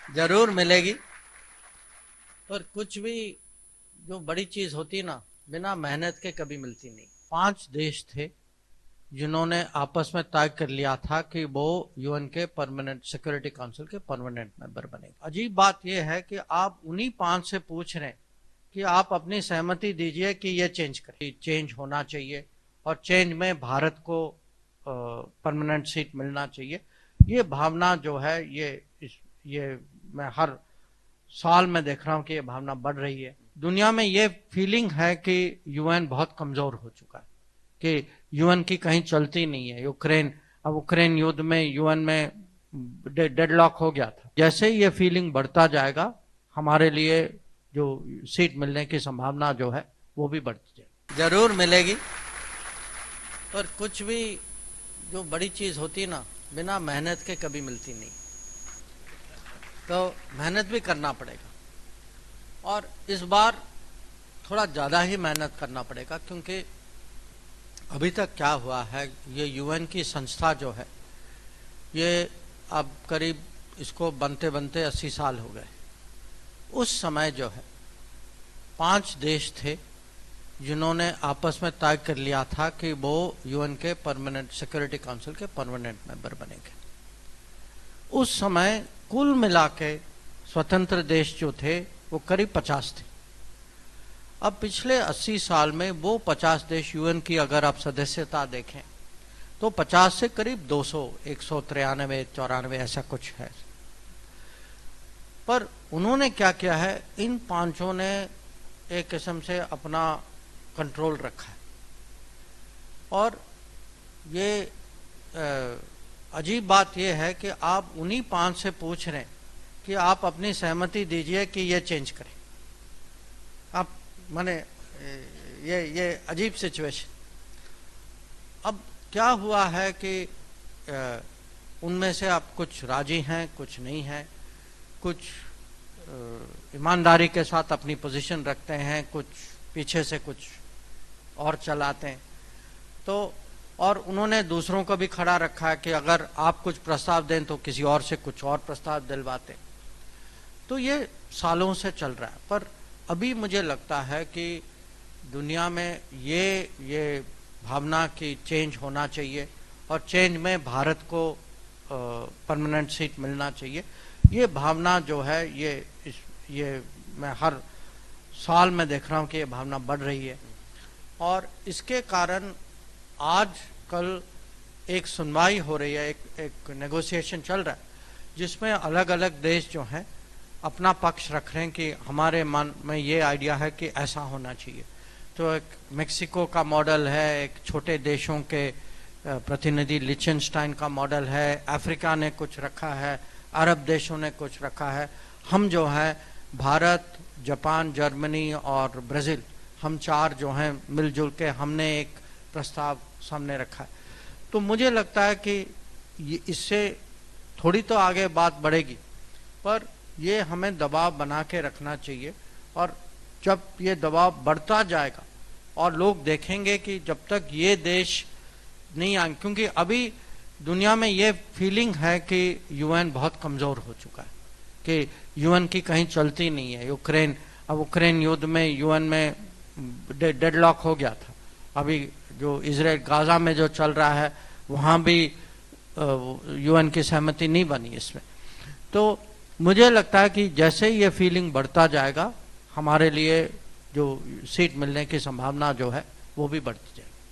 जरूर मिलेगी। पर कुछ भी जो बड़ी चीज होती ना, बिना मेहनत के कभी मिलती नहीं। 5 देश थे जिन्होंने आपस में तय कर लिया था कि वो यूएन के परमानेंट सिक्योरिटी काउंसिल के परमानेंट मेंबर बनेंगे। अजीब बात यह है कि आप उन्हीं 5 से पूछ रहे हैं कि आप अपनी सहमति दीजिए कि ये चेंज करें, चेंज होना चाहिए और चेंज में भारत को परमानेंट सीट मिलना चाहिए। ये भावना जो है ये मैं हर साल में देख रहा हूं कि ये भावना बढ़ रही है। दुनिया में ये फीलिंग है कि यूएन बहुत कमजोर हो चुका है, कि यूएन की कहीं चलती नहीं है। यूक्रेन युद्ध में यूएन में डेडलॉक हो गया था। जैसे ही ये फीलिंग बढ़ता जाएगा, हमारे लिए जो सीट मिलने की संभावना जो है वो भी बढ़ती जाएगी। जरूर मिलेगी। पर कुछ भी जो बड़ी चीज होती ना, बिना मेहनत के कभी मिलती नहीं। तो मेहनत भी करना पड़ेगा और इस बार थोड़ा ज़्यादा ही मेहनत करना पड़ेगा, क्योंकि अभी तक क्या हुआ है, ये यूएन की संस्था जो है ये अब करीब इसको बनते बनते 80 साल हो गए। उस समय जो है 5 देश थे जिन्होंने आपस में तय कर लिया था कि वो यूएन के परमानेंट सिक्योरिटी काउंसिल के परमानेंट मेंबर बनेंगे। उस समय कुल मिला के स्वतंत्र देश जो थे वो करीब 50 थे। अब पिछले 80 साल में वो 50 देश यूएन की अगर आप सदस्यता देखें तो 50 से करीब 200, 193, 94 ऐसा कुछ है। पर उन्होंने क्या किया है, इन 5 ने एक किस्म से अपना कंट्रोल रखा है। और ये अजीब बात यह है कि आप उन्हीं 5 से पूछ रहे हैं कि आप अपनी सहमति दीजिए कि ये चेंज करें। आप माने ये अजीब सिचुएशन। अब क्या हुआ है कि उनमें से आप कुछ राजी हैं, कुछ नहीं हैं, कुछ ईमानदारी के साथ अपनी पोजीशन रखते हैं, कुछ पीछे से कुछ और चलाते हैं। तो और उन्होंने दूसरों को भी खड़ा रखा है कि अगर आप कुछ प्रस्ताव दें तो किसी और से कुछ और प्रस्ताव दिलवाते। तो ये सालों से चल रहा है। पर अभी मुझे लगता है कि दुनिया में ये भावना कि चेंज होना चाहिए और चेंज में भारत को परमानेंट सीट मिलना चाहिए, ये भावना जो है ये मैं हर साल में देख रहा हूँ कि ये भावना बढ़ रही है। और इसके कारण आज कल एक सुनवाई हो रही है, एक नेगोशिएशन चल रहा है, जिसमें अलग अलग देश जो हैं अपना पक्ष रख रहे हैं कि हमारे मन में ये आइडिया है कि ऐसा होना चाहिए। तो एक मेक्सिको का मॉडल है, एक छोटे देशों के प्रतिनिधि लिचेनस्टाइन का मॉडल है, अफ्रीका ने कुछ रखा है, अरब देशों ने कुछ रखा है। हम जो है भारत, जापान, जर्मनी और ब्राज़ील, हम 4 जो हैं मिलजुल के हमने एक प्रस्ताव सामने रखा है। तो मुझे लगता है कि इससे थोड़ी तो आगे बात बढ़ेगी, पर ये हमें दबाव बना के रखना चाहिए। और जब ये दबाव बढ़ता जाएगा और लोग देखेंगे कि जब तक ये देश नहीं आए, क्योंकि अभी दुनिया में ये फीलिंग है कि यूएन बहुत कमजोर हो चुका है, कि यूएन की कहीं चलती नहीं है। यूक्रेन युद्ध में यूएन में डेडलॉक हो गया था। अभी जो इजराइल गाजा में जो चल रहा है वहां भी यूएन की सहमति नहीं बनी इसमें। तो मुझे लगता है कि जैसे ये फीलिंग बढ़ता जाएगा, हमारे लिए जो सीट मिलने की संभावना जो है वो भी बढ़ती जाएगी।